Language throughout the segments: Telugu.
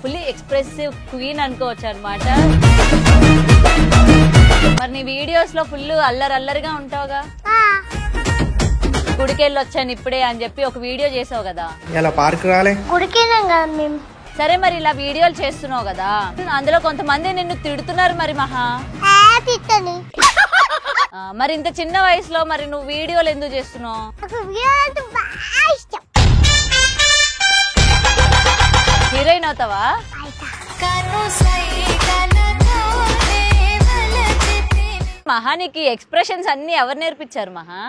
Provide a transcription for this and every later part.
ఫుల్లీ ఎక్స్ప్రెసివ్ క్వీన్ అనుకోవచ్చు అనమాట. మరి నీ వీడియోస్ లో ఫుల్ అల్లరిగా ఉంటావుగా. గుడికెళ్ళి వచ్చాను ఇప్పుడే అని చెప్పి ఒక వీడియో చేసావు కదా. సరే మరి ఇలా వీడియోలు చేస్తున్నావు కదా, అందులో కొంతమంది నిన్ను తిడుతున్నారు మరి మహా. మరి ఇంత చిన్న వయసులో మరి నువ్వు వీడియోలు ఎందుకు చేస్తున్నావు? హీరోయిన్ అవుతావా? మహానికి ఎక్స్ప్రెషన్స్ అన్ని ఎవరు నేర్పించారు మహా?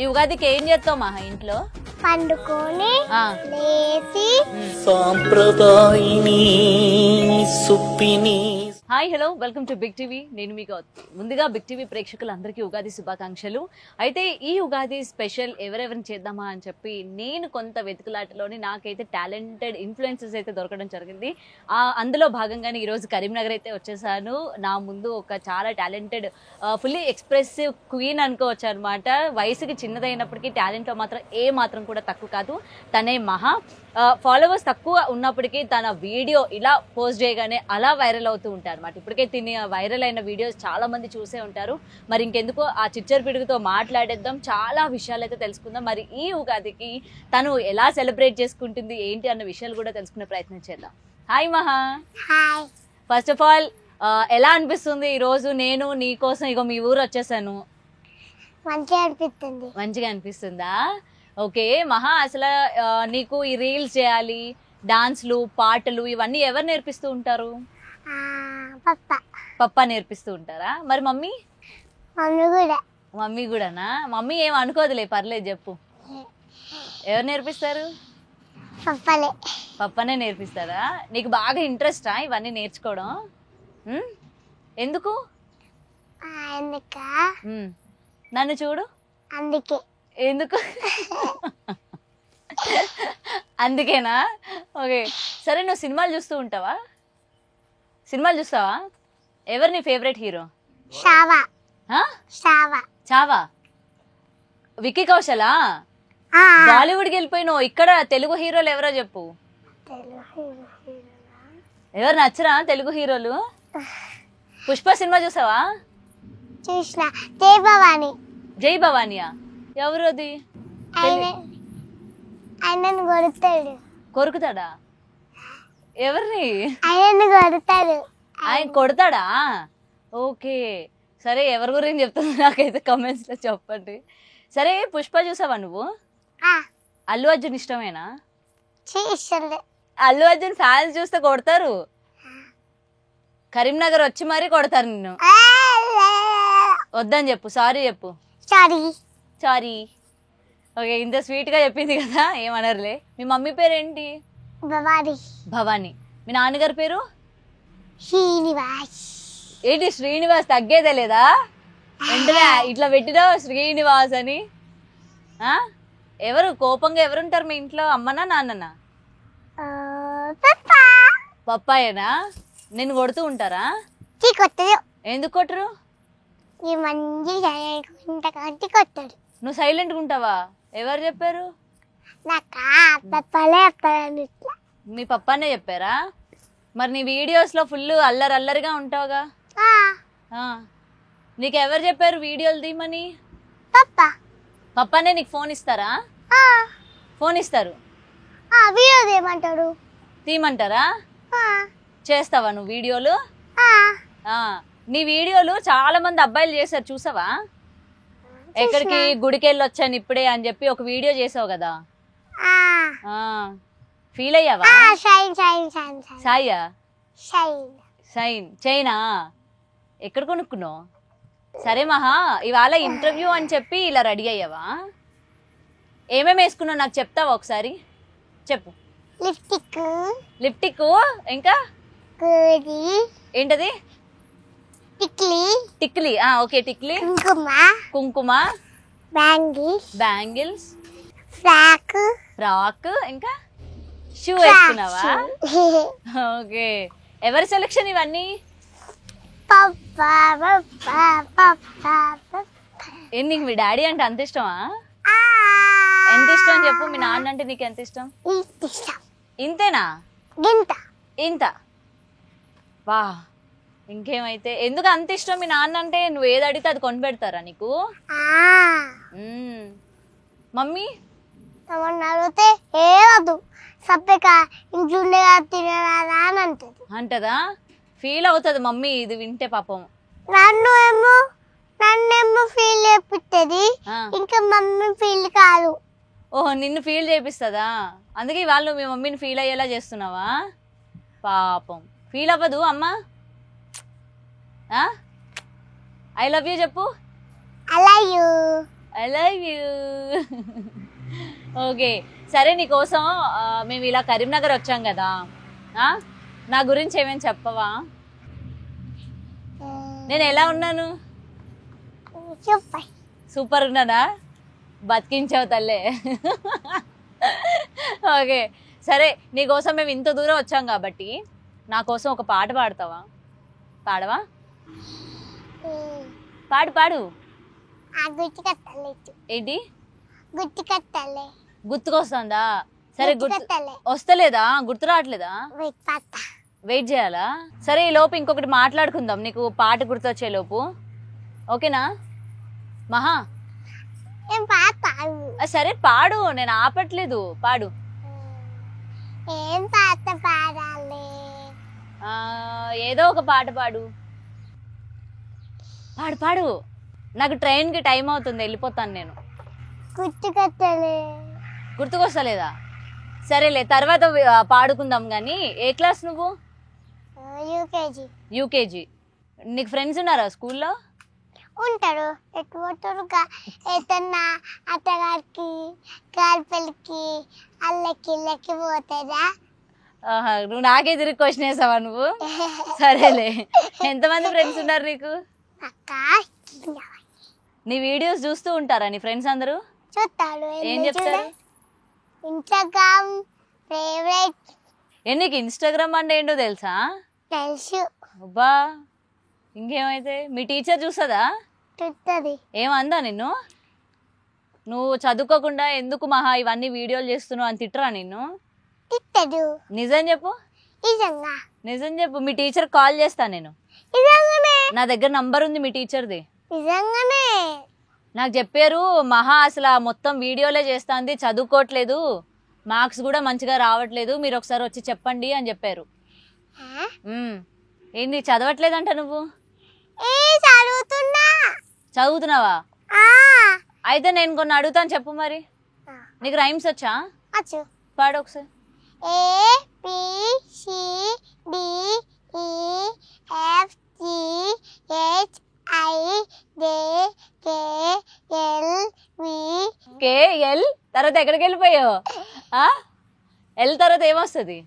ఈ ఉగాదికి ఏం చేస్తావు మహా ఇంట్లో? పండుకొని లేసి సాంప్రదాయిని సుప్పిని. Hi hello welcome to Big TV. నేను మీకు ముందుగా బిగ్ టీవీ ప్రేక్షకులందరికీ ఉగాది శుభాకాంక్షలు. అయితే ఈ ఉగాది స్పెషల్ ఎవరెవరిని చేద్దామా అని చెప్పి నేను కొంత వెతుకులాటలోని నాకైతే టాలెంటెడ్ ఇన్ఫ్లుయెన్సర్స్ అయితే దొరకడం జరిగింది. అందులో భాగంగానే ఈరోజు కరీంనగర్ అయితే వచ్చేసాను. నా ముందు ఒక చాలా టాలెంటెడ్ ఫుల్లీ ఎక్స్ప్రెసివ్ క్వీన్ అనుకోవచ్చు అనమాట. వయసుకి చిన్నదైనప్పటికీ టాలెంట్లో మాత్రం ఏ మాత్రం కూడా తక్కువ కాదు. తనే మహా. ఫాలోవర్స్ తక్కువ ఉన్నప్పటికీ తన వీడియో ఇలా పోస్ట్ చేయగానే అలా వైరల్ అవుతూ ఉంటారు అనమాట. ఇప్పటికే తిని వైరల్ అయిన వీడియోస్ చాలా మంది చూసే ఉంటారు. మరి ఇంకెందుకో ఆ చిచ్చర్ పిడుగుతో మాట్లాడేద్దాం, చాలా విషయాలు అయితే తెలుసుకుందాం. మరి ఈ ఉగాదికి తను ఎలా సెలబ్రేట్ చేసుకుంటుంది ఏంటి అన్న విషయాలు కూడా తెలుసుకునే ప్రయత్నం చేద్దాం. హాయ్ మహా. హాయ్. ఫస్ట్ ఆఫ్ ఆల్ ఎలా అనిపిస్తుంది ఈ రోజు? నేను నీ కోసం ఇగో మీ ఊరు వచ్చేసాను. మంచిగా అనిపిస్తుందా? ఓకే మహా, అసలు నీకు ఈ రీల్స్ చేయాలి, డాన్స్లు, పాటలు ఇవన్నీ ఎవరు నేర్పిస్తూ ఉంటారు? పప్పా నేర్పిస్తూ ఉంటారా? మరి మమ్మీ? మమ్మీ కూడానా? మమ్మీ ఏం అనుకోదులే, పర్లేదు చెప్పు. ఎవరు నేర్పిస్తారు? పప్పనే నేర్పిస్తారా? నీకు బాగా ఇంట్రెస్టా ఇవన్నీ నేర్చుకోవడం? ఎందుకు? నన్ను చూడు. అందుకే. ఎందుకు? అందుకేనా? ఓకే సరే, నువ్వు సినిమాలు చూస్తూ ఉంటావా? సినిమాలు చూస్తావా? ఎవరు నీ ఫేవరెట్ హీరో? చావా? విక్కీ కౌశలా? బాలీవుడ్కి వెళ్ళిపోయినావు, ఇక్కడ తెలుగు హీరోలు ఎవరో చెప్పు. ఎవరు నచ్చరా తెలుగు హీరోలు? పుష్ప సినిమా చూసావా? చూసిన. జై భవానియా? ఎవరు అది? కొరుకుతాడా? ఎవరిని? ఆయన కొడతాడా? ఓకే సరే, ఎవరి గురించి చెప్తుంది నాకైతే కమెంట్స్ లో చెప్పండి. సరే పుష్ప చూసావా నువ్వు? అల్లు అర్జున్ ఇష్టమేనా? అల్లు అర్జున్ ఫ్యాన్స్ చూస్తే కొడతారు, కరీంనగర్ వచ్చి మరీ కొడతారు నిన్ను. వద్దని చెప్పు, సారీ చెప్పు. సారీ. ఓకే, ఇంత స్వీట్ గా చెప్పింది కదా, ఏమనర్లే. మీ మమ్మీ పేరు ఏంటి? భవాని. మీ నాన్నగారి పేరు? శ్రీనివాస్. ఏంటి శ్రీనివాస్? తగ్గేదే లేదా? వెంటనే ఇట్లా పెట్టినావు శ్రీనివాస్ అని. ఎవరు కోపంగా ఎవరుంటారు మీ ఇంట్లో? అమ్మనా నాన్ననా? పప్పాయేనా? నిన్ను కొడుతూ ఉంటారా? ఎందుకు కొట్టరు? నువ్వు సైలెంట్గా ఉంటావా? ఎవరు చెప్పారు? మీ పప్పానే చెప్పారా? మరి నీ వీడియోస్ లో ఫుల్ అల్లరిగా ఉంటావుగా. నీకు ఎవరు చెప్పారు వీడియోలు తీయమని? పప్పానే నీకు ఫోన్ ఇస్తారా? ఫోన్ ఇస్తారు, తీయమంటారా? చేస్తావా నువ్వు వీడియోలు? నీ వీడియోలు చాలా మంది అబ్బాయిలు చేశారు, చూసావా? ఎక్కడికి గుడికి వెళ్ళి వచ్చాను ఇప్పుడే అని చెప్పి ఒక వీడియో చేసావు కదా, ఫీల్ అయ్యావా? సాయా? షైన్ చైనా ఎక్కడ కొనుక్కున్నావు? సరే మహా, ఇవాళ ఇంటర్వ్యూ అని చెప్పి ఇలా రెడీ అయ్యావా? ఏమేమి వేసుకున్నావు నాకు చెప్తావా ఒకసారి? చెప్పు. లిప్టిక్, ఇంకా ఏంటది? టిక్లీ. ఓకే, టిక్లీ, కుంకుమ, బ్యాంగిల్స్, ఫ్రాక్, ఇంకా షూ వేసుకున్నావా? ఓకే, ఎవరి సెలక్షన్ ఇవన్నీ? నీకు మీ డాడీ అంటే అంత ఇష్టమా? ఆ, ఎంత ఇష్టం చెప్పు. మీ నాన్న అంటే నీకు ఎంత ఇష్టం? ఇష్టం. ఇంతేనా? గింత. ఇంత. వా, ఇంకేమైతే ఎందుకు అంత ఇష్టం మీ నాన్న అంటే? నువ్వు ఏది అడిగితే అది కొని పెడతారా నీకు? ఆ, మమ్మీ ఏమన్నా అడిగితే ఏవద్దు సప్పక ఇంట్లో తినరాదా అని అంటది. అంటదా? ఫీల్ అవుతుంది మమ్మీ ఇది వింటే పాపం. నన్నేమో ఫీల్ చేపిస్తుంది, ఆ. ఇంకా మమ్మీ ఫీల్ కాదు. ఓహో, నిన్ను ఫీల్ చేపిస్తుందా? అందుకే వాళ్ళు మీ మమ్మీని ఫీల్ అయ్యేలా చేస్తున్నావా? పాపం ఫీల్ అవ్వదు అమ్మా? ఐ లవ్ యూ చెప్పు. అలా you. I love you. Okay సరే, నీకోసం మేము ఇలా కరీంనగర్ వచ్చాం కదా, నా గురించి ఏమేమి చెప్పవా? నేను ఎలా ఉన్నాను? సూపర్. సూపర్ ఉన్నానా? బతికించావు తల్లే. ఓకే సరే, నీకోసం మేము ఇంత దూరం వచ్చాం కాబట్టి నా కోసం ఒక పాట పాడతావా? పాడవా? పాడు పాడు. గుర్తు కట్టలేదు. ఏంటి గుర్తు కట్టాలి. గుర్తుకొస్తుందా? సరే, గుర్తు కట్టాలి. వస్తలేదా? గుర్తు రావట్లేదా? వెయిట్ చేయాలా? సరే, ఈ లోపు ఇంకొకటి మాట్లాడుకుందాం, నీకు పాట గుర్తొచ్చే లోపు. ఓకేనా మహా? ఏం పాట పాడు. సరే పాడు, నేను ఆపట్లేదు, పాడు. ఏం పాట పాడాలి? ఏదో ఒక పాట పాడు. పాడు పాడు, నాకు ట్రైన్కి టైం అవుతుంది, వెళ్ళిపోతాను నేను. గుర్తు కట్టాలి. గుర్తుకొస్తలేదా? సరేలే, తర్వాత పాడుకుందాం. కానీ ఏ క్లాస్ నువ్వు? యూకేజీ. యూకేజీ. నీకు ఫ్రెండ్స్ ఉన్నారా స్కూల్లో? ఉంటారు. ఎక్కువ ఏదన్నా అత్తగారికి గాలిపల్లికి అల్లకి ఇళ్ళకి పోతారా? నువ్వు నాకే తిరిగి క్వశ్చన్ వేసావా నువ్వు? సరేలే, ఎంతమంది ఫ్రెండ్స్ ఉన్నారు నీకు? నీ వీడియోస్ చూస్తూ ఉంటారా నీ ఫ్రెండ్స్ అందరూ? చూస్తారు. ఏం చెప్తారు? Instagram favourite. నీకు ఇన్స్టాగ్రామ్ అంటే ఏంటో తెలుసా? తెలుసు. అబ్బా, ఇంకేమైతే మీ టీచర్ చూస్తుందా? చూస్తుంది. ఏమందా నిన్ను? నువ్వు చదువుకోకుండా ఎందుకు మహా ఇవన్నీ వీడియోలు చేస్తున్నావు అని తిట్టరా నిన్ను? తిట్టడు. నిజం చెప్పు. నిజంగా. నిజం చెప్పు. మీ టీచర్ కాల్ చేస్తా నేను. నిజంగానే. నా దగ్గర నంబర్ ఉంది మీ టీచర్ది. నిజంగానే. నాకు చెప్పారు, మహా అసలు మొత్తం వీడియోలే చేస్తాంది, చదువుకోవట్లేదు, మార్క్స్ కూడా మంచిగా రావట్లేదు, మీరు ఒకసారి వచ్చి చెప్పండి అని చెప్పారు. ఏంది చదవట్లేదంట నువ్వు? చదువుతున్నావా? అయితే నేను కొన్ని అడుగుతాను, చెప్పు మరి. నీకు రైమ్స్ వచ్చా? పాడు ఒకసారి. KL తర్వాత ఎక్కడికి వెళ్ళిపోయావు? ఎల్ తర్వాత ఏమొస్తుంది?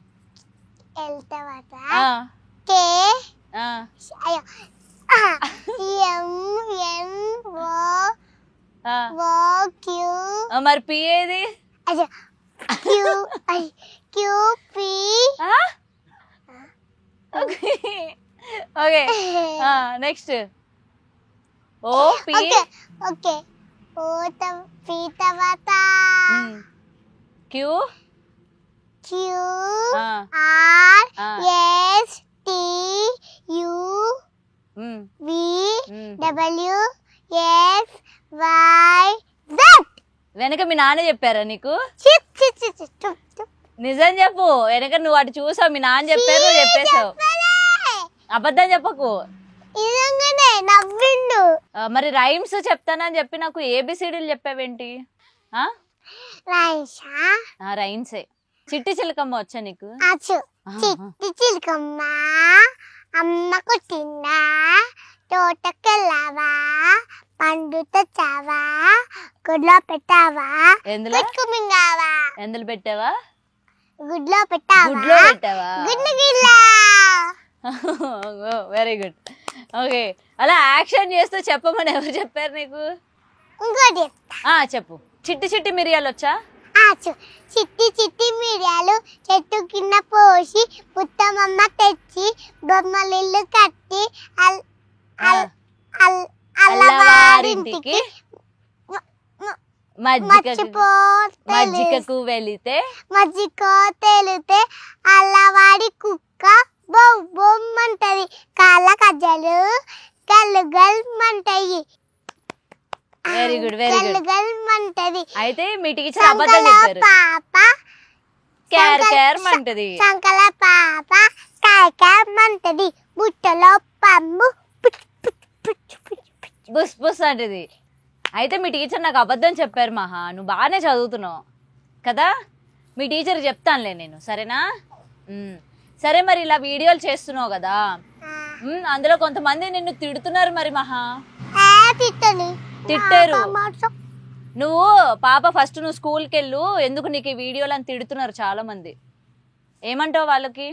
మరి పి ఏది? Okay next. O P. Okay O P తర్వాత Q. Q R S T U V W X Y Z. వెనక మీ నాన్న చెప్పారా నీకు? నిజం చెప్పు. వెనక నువ్వు అటు చూసావు, మీ నాన్న చెప్పారు, చెప్పేశావు. అబద్ధం చెప్పకు. మరి రైమ్స్ చెప్తానని చెప్పి నాకు ఏబిసిడీలు చెప్పావేంటి? రైమ్సే. చిట్టి చిలకమ్మ వచ్చా నీకు? చిట్టి చిలకమ్మ అమ్మ కొట్టిందా, తోటకెళ్ళావా, పండు తెచ్చావా, గుడ్లో పెట్టావా, ఎందులో మింగావా, ఎందులో పెట్టావా, గుడ్లో పెట్టావా, గుడ్లో పెట్టావా, గుడ్లు గిల్లా. Very good. ఓకే, అలా యాక్షన్ చేస్తూ చెప్పమని ఎవరు చెప్పారు నీకు? ఇంకోటి చెప్పు. చిట్టి చిట్టి మిరియాలు వచ్చా? చిట్టి చిట్టి మిరియాలు చెట్టు కింద పోసి పుత్తమమ్మ తెచ్చి బొమ్మలిల్లు కట్టి అల్లవారింటికి మజ్జిగకు వెళితే మజ్జిగ తెలితే అల్లవాడి కుక్క బొమ్ బొమ్మంటది కాళ్ళ కజ్జలు గల్లు గల్మంటాయి వెరీ గుడ్ వెరీ గల్లు గుడ్. గల్మంటది అయితే మీ టీచర్ అబద్ధం చెప్పారు. పాప కేర్ కేర్ మంటది. సంకల పాప కాయమంటది బుట్టలో పమ్ము బుస్ బుస్ అంటది. అయితే మీ టీచర్ నాకు అబద్ధం చెప్పారు మహా, నువ్వు బాగానే చదువుతున్నావు కదా, మీ టీచర్ చెప్తానులే నేను, సరేనా? సరే, మరి ఇలా వీడియోలు చేస్తున్నావు కదా, అందులో కొంతమంది నిన్ను తిడుతున్నారు మరి మహా. తిట్టారు. నువ్వు పాప ఫస్ట్ నువ్వు స్కూల్కి వెళ్ళు, ఎందుకు నీకు ఈ వీడియోలు అని తిడుతున్నారు చాలా మంది, ఏమంటావు వాళ్ళకి?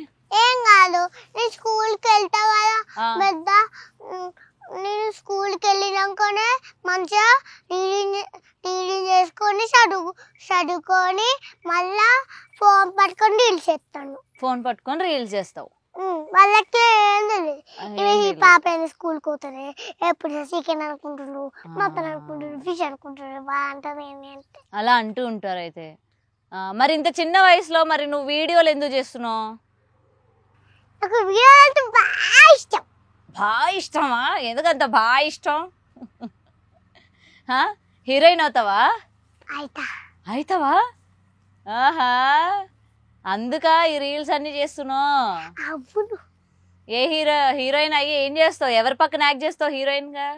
ఏం కాదు, నేను స్కూల్కి వెళ్తా కదా పెద్ద, నేను స్కూల్కి వెళ్ళినాకనే మంచిగా రీడింగ్ చేసుకొని చదువుకొని మళ్ళా ఫోన్ పట్టుకొని రీల్స్ చేస్తాను. ఫోన్ పట్టుకొని రీల్స్ చేస్తావు. వాళ్ళకి ఏం తెలియదు, ఈ పాప అయినా స్కూల్కి పోతుంది, ఎప్పుడు చికెన్ అనుకుంటున్నారు, మటన్ అనుకుంటున్నారు, ఫిష్ అనుకుంటున్నారు, బాగుంటుంది ఏంటి అంటే అలా అంటూ ఉంటారు. అయితే మరి ఇంత చిన్న వయసులో మరి నువ్వు వీడియోలు ఎందుకు చేస్తున్నావు? నాకు వీడియో అంటే బాగా ఇష్టం. బాగా ఇష్టమా? ఎందుకంత బాగా ఇష్టం? హీరోయిన్ అవుతావా? అవుతావా? ఆహా, అందుక ఈ రీల్స్ అన్ని చేస్తున్నావు. ఏ హీరోయిన్ అయ్యి ఏం చేస్తావు? ఎవరి పక్కన యాక్ట్ చేస్తావు హీరోయిన్ గా?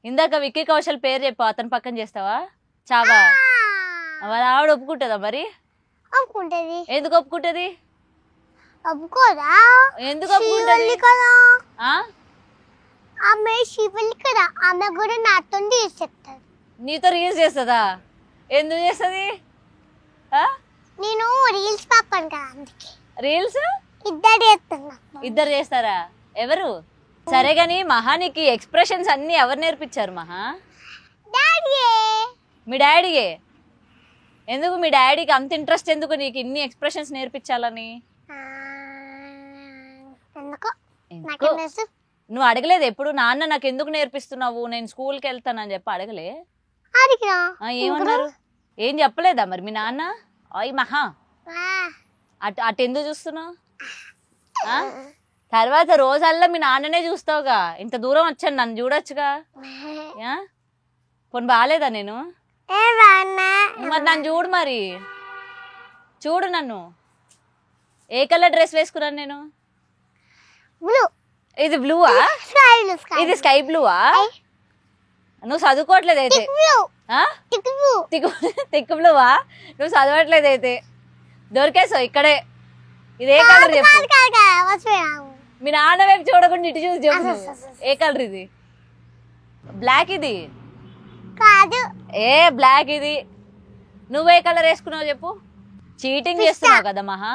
ఇందాక విక్కీ కౌశల్ పేరు చెప్పు, అతని పక్కన చేస్తావా? చావా? వాళ్ళ ఆవిడ ఒప్పుకుంటుందా మరి? ఒప్పుకుంటది. ఎందుకు ఒప్పుకుంటది? ఒప్పుకోదా? ఎందుకు ఒప్పుకుంటది కదా, ఆ ఆమె శివల్లి కదా, ఆమె కూడా నాతో రీల్స్ చెప్తారు. నీతో రీల్స్ చేస్తుందా? ఎందుకు చేస్తుంది? నేను రీల్స్ పాపాను కదా, అందుకే. రీల్స్ ఇద్దరు చేస్తారా? ఎవరు? సరే గాని మహా, నీకు ఎక్స్ప్రెషన్స్ అన్ని ఎవరు నేర్పించారు మహా? మీ డాడీయే. ఎందుకు మీ డాడీకి అంత ఇంట్రెస్ట్, ఎందుకు నీకు ఇన్ని ఎక్స్ప్రెషన్స్ నేర్పించాలని? నువ్వు అడగలేదు ఎప్పుడు, నాన్న నాకు ఎందుకు నేర్పిస్తున్నావు, నేను స్కూల్కి వెళ్తానని చెప్పి అడగలే? ఏమన్నారు? ఏం చెప్పలేదా మరి మీ నాన్న? అయ్యి మహా, అటు ఎందుకు చూస్తున్నావు? తర్వాత రోజల్లా మీ నాన్ననే చూస్తావుగా, ఇంత దూరం వచ్చాను, నన్ను చూడొచ్చుగా. పోనీ బాగాలేదా నేను? మరి నన్ను చూడు, మరి చూడు నన్ను. ఏ కలర్ డ్రెస్ వేసుకున్నాను నేను? ఇది బ్లూవా? ఇది స్కై బ్లూవా? నువ్వు చదువుకోవట్లేదు అయితే. తిక్కు బ్లూవా? నువ్వు చదవట్లేదు అయితే, దొరికేసావు ఇక్కడే. ఇదే కలర్ చెప్పు. మీ నాన్న వైపు చూడకుండా ఇటు చూసి చెప్పు, ఏ కలర్ ఇది? బ్లాక్ ఇది కాదు. ఏ బ్లాక్ ఇది. నువ్వే కలర్ వేసుకున్నావు చెప్పు. చీటింగ్ చేస్తున్నావు కదా మహా.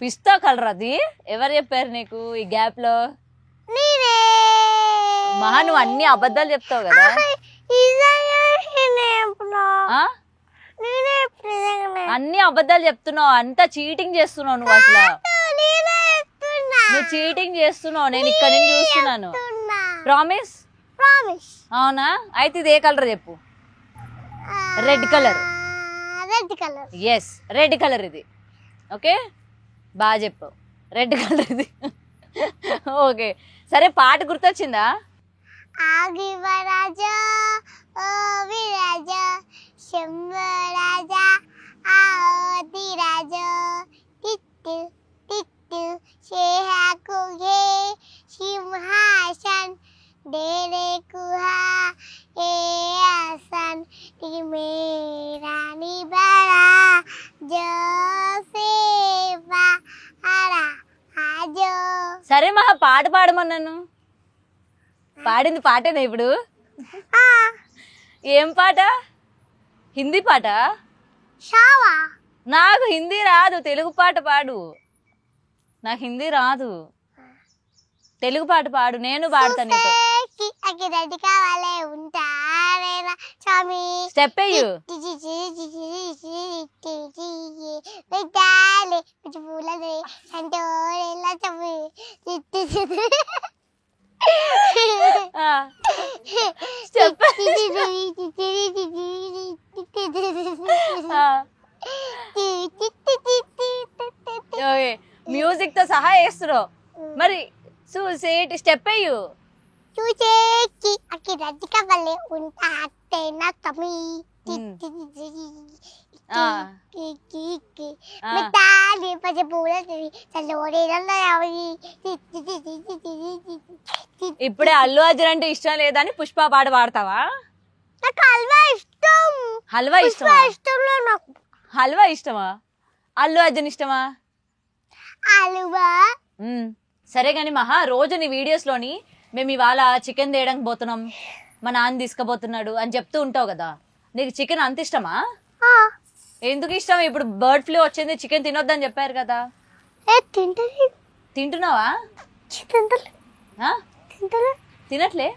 పిస్తా కలర్ అది? ఎవరు చెప్పారు నీకు ఈ గ్యాప్ లో? మహా, నువ్వు అన్ని అబద్ధాలు చెప్తావు కదా. అన్ని అబద్ధాలు చెప్తున్నావు, అంతా చీటింగ్ చేస్తున్నావు నువ్వు. అసలు నువ్వు చీటింగ్ చేస్తున్నావు, నేను ఇక్కడ నుంచి చూస్తున్నాను. ప్రామిస్? అవునా? అయితే ఇది ఏ కలర్ చెప్పు. Red colour. Yes, red colour ఇది. ఓకే, బాగా చెప్పు, రెడ్ కలర్ ఇది. ఓకే, సరే, పాట గుర్తొచ్చిందా? ఆగివరాజా ఓ విరాజా శంభరాజా ఆది రాజా టిట్టు టిట్టు షేహాకు గే సింహాసన్ డేరే కుహా ఏ ఆసన్ మేరా నిబరా జోసేవా అరా ఆజో. సరే మహా, పాట పాడమన్నాను. పాడింది పాటేనా ఇప్పుడు? ఏం పాట? హిందీ పాట? నాకు హిందీ రాదు, తెలుగు పాట పాడు. నాకు హిందీ రాదు, తెలుగు పాట పాడు, నేను పాడతా నీతో. స్టెప్ అయ్యు. చూస్తున్నావు మరి చూసేటి స్టెప్ అయ్యు చూసేకి అకి రజిక వల్లే ఉంటా అత్తేనా తమి మిఠాయి పచ్చ పూలది చల్లోరే నల్లవి ఇప్పుడే అల్లు అర్జున్ అంటే ఇష్టం లేదని పుష్ప పాట పాడతావా? నాకు హల్వా ఇష్టం. హల్వా ఇష్టమా? ఇష్టంలో నాకు హల్వా ఇష్టమా? అల్లు అర్జున్ ఇష్టమా? హల్వా. సరే గాని మహా, రోజు నీ వీడియోస్ లోని మేము ఇవాళ చికెన్ తేయడానికి పోతున్నాం, మా నాన్న తీసుకుపోతున్నాడు అని చెప్తూ ఉంటావు కదా, నీకు చికెన్ అంత ఇష్టమా? ఎందుకు ఇష్టం? ఇప్పుడు బర్డ్ ఫ్లూ వచ్చింది, చికెన్ తినొద్దని చెప్పారు కదా. తింటున్నావా? తినట్లే?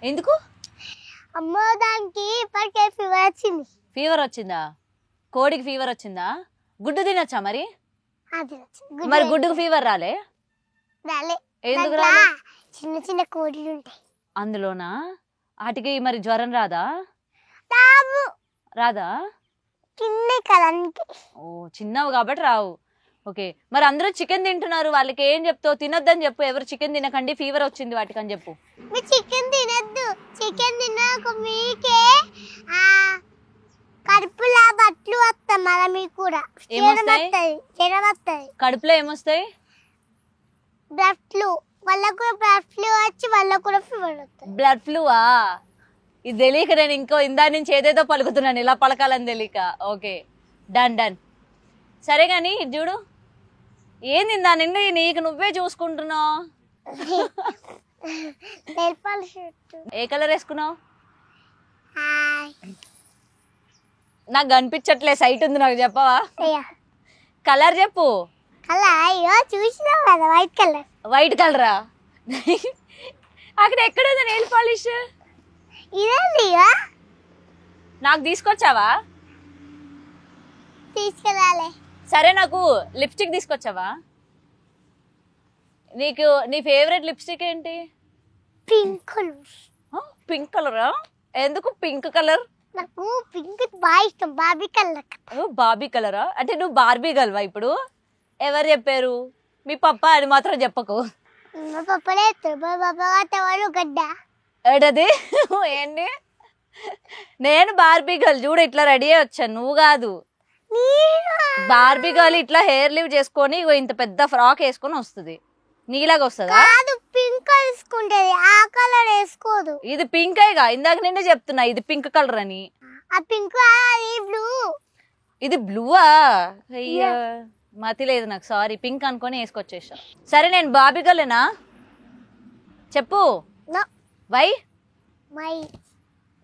ఎందుకు? అమ్మో దానికి ఇప్పటికే ఫీవర్ వచ్చింది. ఫీవర్ వచ్చిందా? కోడికి ఫీవర్ వచ్చిందా? గుడ్డు తినొచ్చా మరి? మరి గుడ్డుకు ఫీవర్ రాలే? ఎందుకు రాలే? చిన్న చిన్న కోడిలు ఉంటాయి అందులోనా. వాటికి మరి జ్వరం రాదా? రాదా? ఓ చిన్నవి కాబట్టి రావు. ఓకే, మరి అందరూ చికెన్ తింటున్నారు, వాళ్ళకి ఏం చెప్తావు? తినొద్దని చెప్పు. ఎవరు చికెన్ తినకండి, ఫీవర్ వచ్చింది వాటికి అని చెప్పు. చికెన్ తినద్దు. చికెన్ తిన్నాక మీకే కడుపులా బట్లు వస్తాయి. మన మీకు కూడా కడుపులో ఏమొస్తాయి? Blood flu. వాళ్ళకు కూడా బ్లడ్ ఫ్లూ వచ్చి వాళ్ళకు కూడా ఫీవర్ వస్తుంది. బ్లడ్ ఫ్లూవా? ఇది తెలియక నేను ఇంకో ఇందా నుంచి ఏదేదో పలుకుతున్నాను, ఇలా పలకాలని తెలియక. Okay, done done. సరే గాని ఇది చూడు, ఏంది ఇందా నిండి నీకు నువ్వే చూసుకుంటున్నావు. ఏ కలర్ వేసుకున్నావు? నాకు కనిపించట్లే, సైట్ ఉంది, నాకు చెప్పవా? కలర్ చెప్పు. చూసినావు కదా, వైట్ కలర్. వైట్ కలరా? అక్కడ ఎక్కడ ఉంది నెయిల్ పాలిష్? నాకు తీసుకొచ్చావా? తీసుకెళ్ళాలి. సరే, నాకు లిప్స్టిక్ తీసుకొచ్చావా? నీకు నీ ఫేవరెట్ లిప్స్టిక్ ఏంటి? Pink colour. పింక్ కలరా? ఎందుకు పింక్ కలర్? నాకు పింక్ బాగా ఇష్టం. Barbie colour. బార్బీ కలరా? అంటే నువ్వు బార్బీ గల్వా ఇప్పుడు? ఎవరు చెప్పారు? మీ పప్ప అని మాత్రం చెప్పకు. మా పప్పలే మా పప్ప వాడు గడ్డ. ఏటది ఏంటి? నేను బార్బీ గర్ల్, చూడు ఇట్లా రెడీ అయ్యి వచ్చాను, నువ్వు కాదు. బార్బీ గర్ల్ ఇట్లా హెయిర్ లీవ్ చేసుకొని ఇంత పెద్ద ఫ్రాక్ వేసుకొని వస్తుంది, నీలాగా వస్తుందా? పింక్ వేసుకుంటది, ఆ కలర్ వేసుకోదు. ఇది పింకేగా, ఇందాక నిండే చెప్తున్నా ఇది పింక్ కలర్ అని. ఆ పింక్ బ్లూ. ఇది బ్లూవా? అయ్యా మతి లేదు నాకు, సారీ. పింక్ అనుకొని వేసుకొచ్చేసా. సరే, నేను బార్బీ గర్లేనా? చెప్పు. Why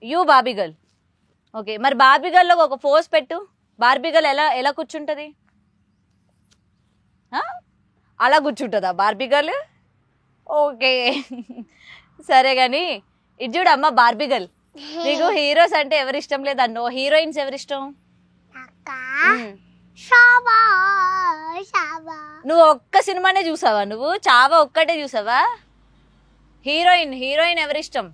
you Barbie girl? Okay, మరి బార్బీ గర్ల్ లో ఒక పోజ్ పెట్టు. బార్బీ గర్ల్ ఎలా ఎలా కూర్చుంటది? అలా కూర్చుంటుందా బార్బీ గర్ల్? ఓకే సరే గాని ఇది చూడు అమ్మ, బార్బీ గర్ల్, నీకు హీరోస్ అంటే ఎవరు ఇష్టం లేదన్నో, హీరోయిన్స్ ఎవరు ఇష్టం? నువ్వు ఒక్క సినిమానే చూసావా? నువ్వు చావా ఒక్కటే చూసావా? హీరోయిన్ ఎవరిష్టం?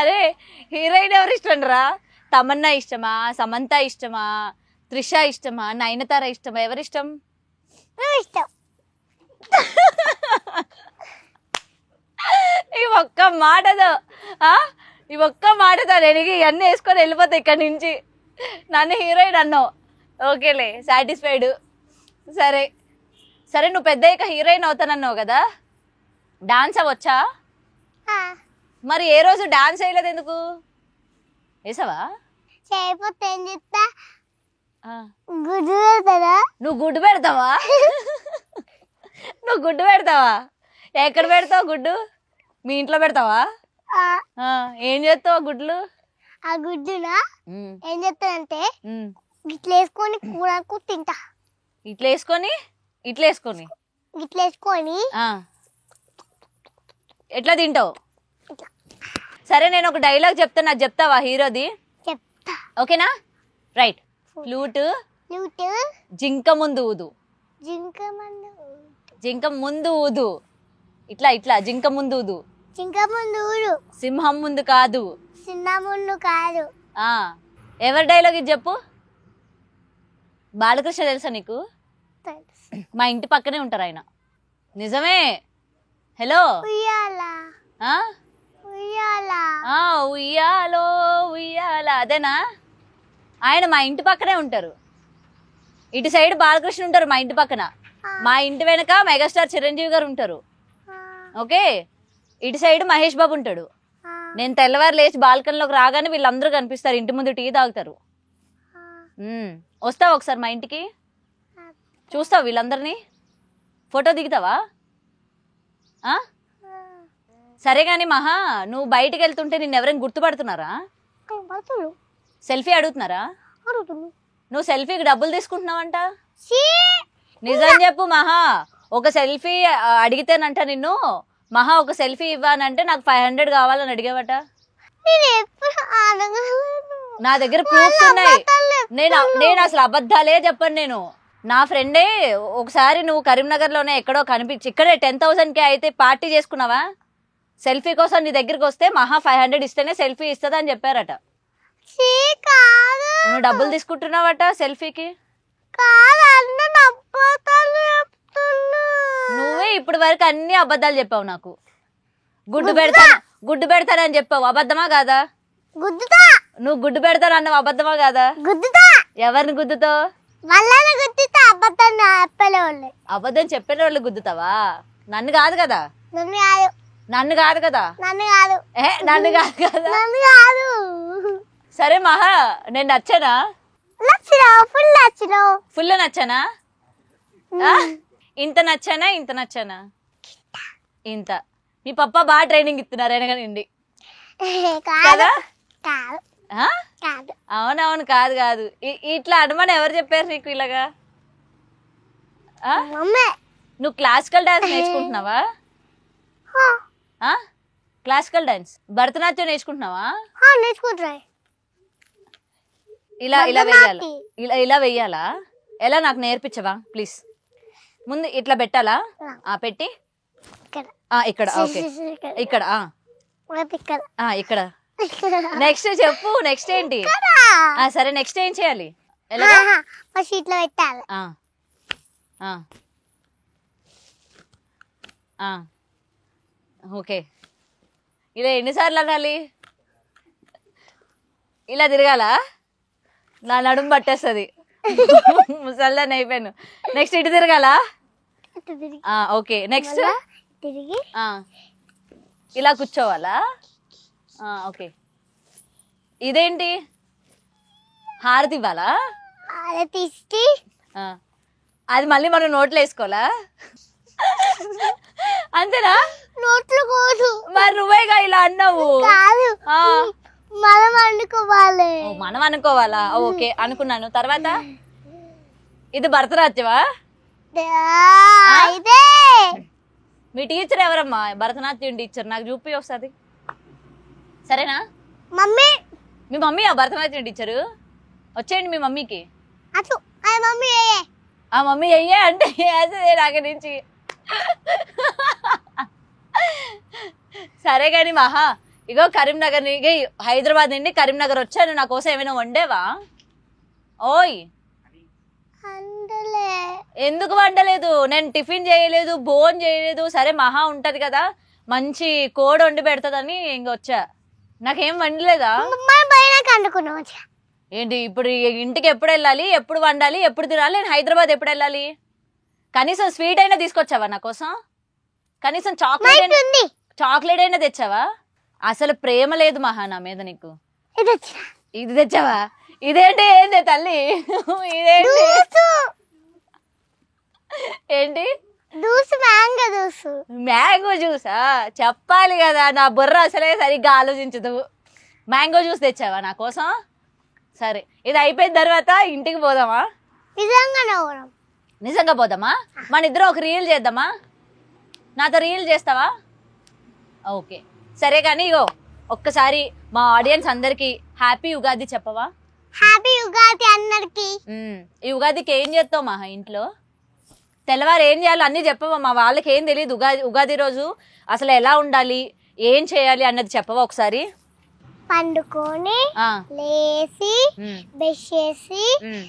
అరే హీరోయిన్ ఎవరిష్టం రా? తమన్నా ఇష్టమా, సమంత ఇష్టమా, త్రిష ఇష్టమా, నయనతార ఇష్టమా, ఎవరిష్టం? ఈ ఒక్క మాటతో నేను ఇవన్నీ వేసుకొని వెళ్ళిపోతా ఇక్కడి నుంచి. నన్ను హీరోయిన్ అన్నావు, ఓకేలే, సాటిస్ఫైడ్. సరే సరే, నువ్వు పెద్ద హీరోయిన్ అవుతానన్నావు కదా, డాన్స్ అవచ్చా? మరి ఏ రోజు డాన్స్ వేయలేదు ఎందుకు? వేసావా? చేయకపోతే ఏం చెప్తా? గుడ్డు పెడతారా? నువ్వు గుడ్డు పెడతావా? నువ్వు గుడ్డు పెడతావా? ఎక్కడ పెడతావు గుడ్డు? మీ ఇంట్లో పెడతావా? ఏం చేస్తావు గుడ్లు? ఆ గుడ్డునా ఏం చేస్తానంటే ఇట్లా వేసుకొని కూరకు తింటా. ఇట్లా వేసుకొని ఎట్లా తింటావు? సరే, నేను ఒక డైలాగ్ చెప్తాను, నాకు చెప్తావా హీరోది? చెప్తా. ఓకేనా? రైట్. ఫ్లూట్ జింక ముందు ఊదు. జింక ముందు ఊదు. ఇట్లా జింక ముందు ఊదు. సింహం ముందు కాదు. చిన్న ముళ్ళు కాదు. ఆ, ఎవరి డైలాగ్ ఇది చెప్పు. బాలకృష్ణ తెలుసా నీకు? మా ఇంటి పక్కనే ఉంటారు ఆయన. నిజమే. హలో. ఉయ్యాలా ఆ? ఉయ్యాలా ఆ, ఉయ్యాలో ఉయ్యాల అదేనా? ఆయన మా ఇంటి పక్కనే ఉంటారు. ఇటు సైడ్ బాలకృష్ణ ఉంటారు మా ఇంటి పక్కన. మా ఇంటి వెనక మెగాస్టార్ చిరంజీవి గారు ఉంటారు. ఓకే, ఇటు సైడ్ మహేష్ బాబు ఉంటాడు. నేను తెల్లవారు లేచి బాల్కనీలోకి రాగానే వీళ్ళందరూ కనిపిస్తారు. ఇంటి ముందు టీ తాగుతారు. వస్తావా ఒకసారి మా ఇంటికి? చూస్తావు వీళ్ళందరినీ? ఫోటో దిగుతావా? సరే కానీ మహా, నువ్వు బయటికి వెళ్తుంటే నిన్ను ఎవరైనా గుర్తుపడుతున్నారా? సెల్ఫీ అడుగుతున్నారా? నువ్వు సెల్ఫీకి డబ్బులు తీసుకుంటున్నావంట. నిజం చెప్పు మహా. ఒక సెల్ఫీ అడిగితేనంట నిన్ను, మహా ఒక సెల్ఫీ ఇవ్వానంటే నాకు 500 కావాలని అడిగావట. నా దగ్గర ప్రూఫ్స్ ఉన్నాయి. నేను అసలు అబద్ధాలే చెప్పను. నేను నా ఫ్రెండే ఒకసారి నువ్వు కరీంనగర్ లోనే ఎక్కడో కనిపించి ఇక్కడే 10,000కి అయితే పార్టీ చేసుకున్నావా? సెల్ఫీ కోసం నీ దగ్గరికి వస్తే మహా 500 ఇస్తేనే సెల్ఫీ ఇస్తుందా అని చెప్పారట. నువ్వు డబ్బులు తీసుకుంటున్నావట సెల్ఫీకి. నువ్వే ఇప్పటి వరకు అన్ని అబద్ధాలు చెప్పావు నాకు. గుడ్డు పెడతానని చెప్పావు, అబద్ధమా కాదా? నువ్వు గుడ్డు పెడతాను అన్నావు, అబద్ధమా కాదా? ఎవరిని గుద్దుతావు? అబద్ధం చెప్పిన వాళ్ళు గుద్దుతావా? నన్ను కాదు కదా. నన్ను కాదు కదా. నన్ను కాదు కదా. సరే మహా, నేను నచ్చానా? ఫుల్ నచ్చానా? ఇంత నచ్చానా? ఇంత నచ్చానా? ఇంత. మీ పప్ప బాగా ట్రైనింగ్ ఇస్తున్నారు వెనకనండి కదా? అవునవును. కాదు కాదు, ఇట్లా అడమని ఎవరు చెప్పారు నీకు ఇలాగా? నువ్వు క్లాసికల్ డాన్స్ నేర్చుకుంటున్నావా? క్లాసికల్ డాన్స్, భరతనాట్యం నేర్చుకుంటున్నావా? ఇలా ఇలా వెయ్యాలా? ఇలా వెయ్యాలా? ఎలా నాకు నేర్పించవా ప్లీజ్? ముందు ఇట్లా పెట్టాలా? పెట్టి ఇక్కడ. ఓకే, ఇక్కడ ఇక్కడ. నెక్స్ట్ చెప్పు. నెక్స్ట్ ఏంటి? సరే నెక్స్ట్ ఏం చేయాలి? ఇట్లా పెట్టాలి. ఓకే, ఇలా ఎన్నిసార్లు అనాలి? ఇలా తిరగాల? నా నడుము పట్టేస్తుంది, ముసల్దాన్ని అయిపోయాను. నెక్స్ట్ ఇటు తిరగాల? ఓకే, నెక్స్ట్ ఇలా కూర్చోవాలా? ఓకే. ఇదేంటి? హారతి ఇవ్వాలా? అది మళ్ళీ మనం నోట్లో వేసుకోవాలా? అంతేనా? నోట్లు కోదు. మరి నువ్వేగా ఇలా అన్నావు. మనం అనుకోవాలి. మనం అనుకోవాలా? ఓకే, అనుకున్నాను. తర్వాత ఇది భరతనాట్యమా? మీ టీచర్ ఎవరమ్మా? భరతనాట్యం టీచర్ నాకు చూపి వస్తుంది. సరేనా? మమ్మీ. మీ మమ్మీ ఆ భరతనాట్యం టీచరు? వచ్చేయండి మీ మమ్మీకి. మమ్మీ అయ్యే అంటే నాక నుంచి. సరే కాని మహా, ఇగో కరీంనగర్ హైదరాబాద్ నుండి కరీంనగర్ వచ్చాను, నా కోసం ఏమైనా వండేవా? ఓయ్, ఎందుకు వండలేదు? నేను టిఫిన్ చేయలేదు, భోజనం చేయలేదు. సరే మహా ఉంటది కదా, మంచి కోడి వండి పెడతదని ఇంకొచ్చా. నాకేం వండలేదా? ఏంటి ఇప్పుడు ఇంటికి ఎప్పుడు వెళ్ళాలి, ఎప్పుడు వండాలి, ఎప్పుడు తినాలి? నేను హైదరాబాద్ ఎప్పుడు వెళ్ళాలి? కనీసం స్వీట్ అయినా తీసుకొచ్చావా నా కోసం? కనీసం చాక్లెట్ అయినా తెచ్చావా? అసలు ప్రేమ లేదు మహా నా మీద నీకు. ఇది తెచ్చావా? ఇదేంటి? ఏంటి తల్లి? ఇదేంటి? ఏంటి? మ్యాంగో జ్యూసా? చెప్పాలి కదా, నా బుర్ర అసలే సరిగ్గా ఆలోచించదు. మ్యాంగో జ్యూస్ తెచ్చావా నా కోసం? సరే, ఇది అయిపోయిన తర్వాత ఇంటికి పోదామా? నిజంగా పోదామా? మన ఇద్దరం ఒక రీల్ చేద్దామా? నాతో రీల్ చేస్తావా? ఓకే సరే, కానీ ఇగో ఒక్కసారి మా ఆడియన్స్ అందరికి హ్యాపీ ఉగాది చెప్పవా? హ్యాపీ ఉగాది అందరికి. ఈ ఉగాదికి ఏం చేస్తావు మా ఇంట్లో? తెల్లవారు ఏం చేయాలో అన్ని చెప్పవా? మా వాళ్ళకి ఏం తెలియదు ఉగాది రోజు అసలు ఎలా ఉండాలి, ఏం చేయాలి అన్నది చెప్పవా ఒకసారి? పండుకొని ఆ, లేచి ఉమ్, బ్రష్ చేసి ఉమ్,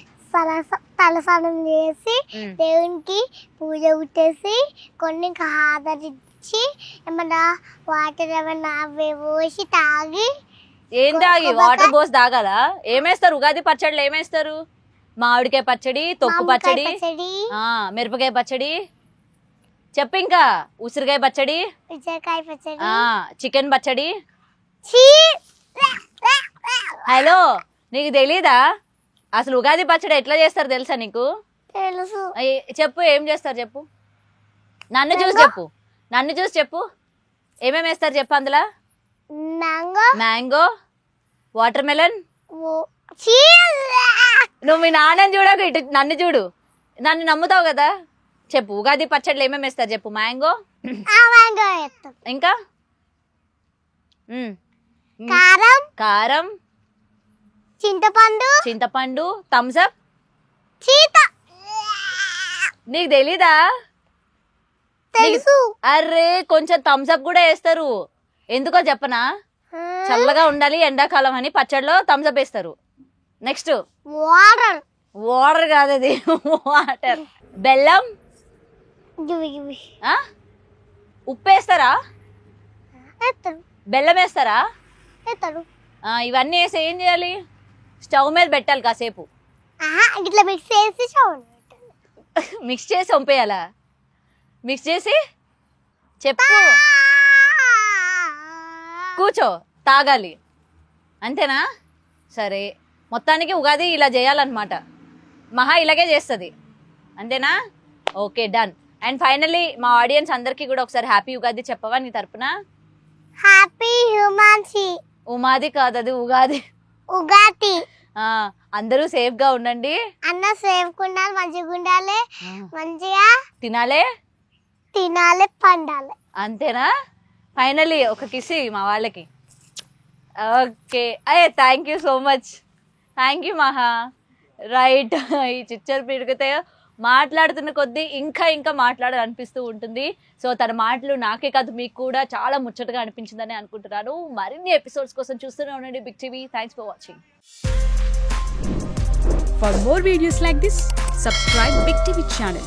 తలస్నానం చేసి ఉమ్. దేవునికి పూజ పెట్టేసి కొన్ని ఆదరించి ఏమన్నా వాటర్ ఏమన్నా అవి పోసి తాగి ఏం తాగి వాటర్ పోసి తాగాలా? ఏమేస్తారు ఉగాది పచ్చడిలో? ఏమేస్తారు? మామిడికాయ పచ్చడి, తొక్కు మామిడికాయ పచ్చడి, పచ్చడి ఆ మిరపకాయ పచ్చడి, చెప్పు ఇంకా ఉసిరికాయ పచ్చడి, ఉసిరికాయ పచ్చడి ఆ చికెన్ పచ్చడి. చీ హలో, నీకు తెలీదా అసలు ఉగాది పచ్చడి ఎట్లా చేస్తారు తెలుసా నీకు? తెలుసు చెప్పు, ఏం చేస్తారు చెప్పు. నన్ను చూసి చెప్పు, నన్ను చూసి చెప్పు. ఏమేమి వేస్తారు చెప్పు అందులో? Mango mango, water melon. చీ నువ్వు మీ నాన్నని చూడకు, ఇటు నన్ను చూడు. నన్ను నమ్ముతావు కదా. చెప్పు ఉగాది పచ్చడిలో ఏమేమి వేస్తారు చెప్పు. మ్యాంగో, మ్యాంగో వేస్తాం ఇంకా కారం కారం, చింతపండు చింతపండు, థమ్స్ అప్. చీత నీకు తెలీదా? తెలుసు అర్రే, కొంచెం థమ్స్ అప్ కూడా వేస్తారు. ఎందుకో చెప్పనా? చల్లగా ఉండాలి ఎండాకాలం అని పచ్చడిలో థమ్స్ అప్ వేస్తారు. నెక్స్ట్ వాటర్ వాటర్ కాదు అది, వాటర్. బెల్లం, గివి గివి ఆ? ఉప్పు వేస్తారా? వేస్తాడు బెల్లం వేస్తారా? వేస్తాడు ఇవన్నీ వేసి ఏం చేయాలి? స్టవ్ మీద పెట్టాలి కాసేపు. ఇట్లా మిక్స్ చేసి చూడండి మిక్స్ చేసి పంపేయాలా? మిక్స్ చేసి చెప్పు, కూర్చో, తాగాలి. అంతేనా? సరే, మొత్తానికి ఉగాది ఇలా చేయాలన్నమాట. మహా ఇలాగే చేస్తుంది. అంతేనా? Okay, done. అండ్ ఫైనల్లీ మా ఆడియన్స్ అందరికీ కూడా ఒకసారి హ్యాపీ ఉగాది చెప్పవా నీ తరపున? హ్యాపీ హ్యూమాన్సీ. ఉమాది కాదు, అది ఉగాది. ఉగాది. అందరూ సేఫ్ గా ఉండండి. అన్న సేఫ్ ఉండాలి, మంచిగా ఉండాలి, మంచిగా తినాలే, తినాలి, పండాలి. అంతేనా? ఫైనల్లీ ఒక కిస్ మా వాళ్ళకి. ఓకే, అయ్యే thank you so much. Thank you మహా. రైట్, ఈ చిచ్చర్ పిడికితే మాట్లాడుతున్న కొద్దీ ఇంకా ఇంకా మాట్లాడాలనిపిస్తూ ఉంటుంది. సో తన మాటలు నాకే కాదు మీకు కూడా చాలా ముచ్చటగా అనిపించిందని అనుకుంటున్నాను. మరిన్ని ఎపిసోడ్స్ కోసం చూస్తూనే ఉండండి Big TV. Thanks for watching. For more videos like this, subscribe Big TV channel.